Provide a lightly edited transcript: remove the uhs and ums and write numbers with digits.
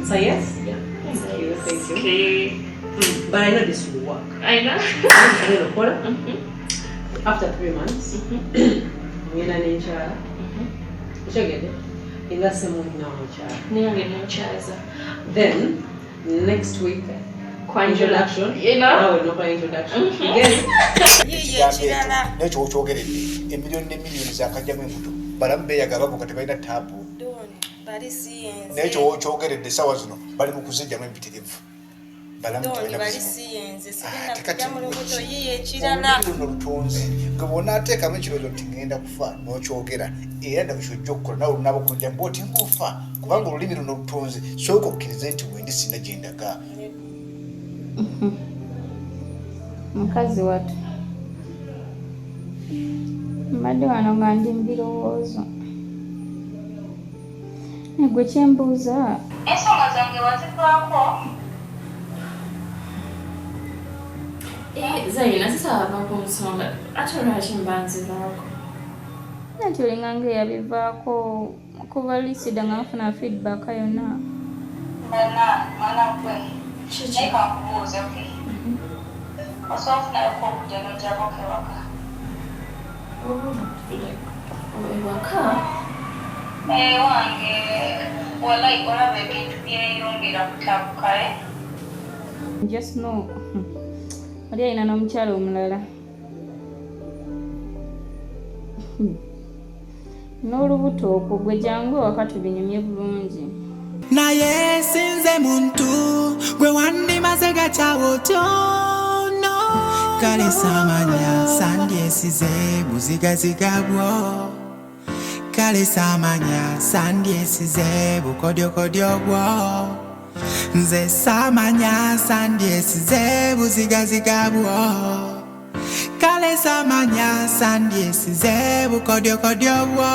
So yes? Yeah. Thank you. Okay. But I know this will work. I know. After 3 months, ngena nenjala. Ushagede. Ingase muntu na muchala. Niyange nenchaza. Then next week, introduction. You know? No introduction. Again. Nekyo okyogeredde emiliyoni n'emiliyoni zakajjamu embuto balamu beeyaga bako kati balina taabu nekyo okyogeredde essaawa zino bali mu kuzijjamu empitirivu balamu olutonzi gwe bwonaateekamu ekirowoozo nti ŋŋenda kufa n'okyogera era ndabisha ojja okukola nawe olunaba okujjamu bwoti ngufa kubanga olulimi luno olutonzi sooka okkirize nti wendi sinna gye ndaga mukazi wattu mbadde wano nga ndi mu birowoozo negwe kyembuuza ensonga zange wazivaako Zaina sisaba ku nsonga ate lwaki mba nzivaako nati olinganga eyabivaako kuba lisida nga nfuna feedback yonna mwana gwe naye kankubuuze ke osobola ofunayoko okujja n'ojjako kewaka ewaka wange walai olaba ebintu byeyongera kutabukale just know oli alina n'omukyala omulala n'olubuto okwo gwe jangu ewaka tubinyumye bulungi naye sinze muntu gwe wandimaze gakyawo tono kale samanya sandyesize buzigaziga bwo kale samanya sandyesize bukodyokodyo bwo nze samanya sandyesize buzigaziga bwo kale samanya sandyesize bukodyokodyo bwo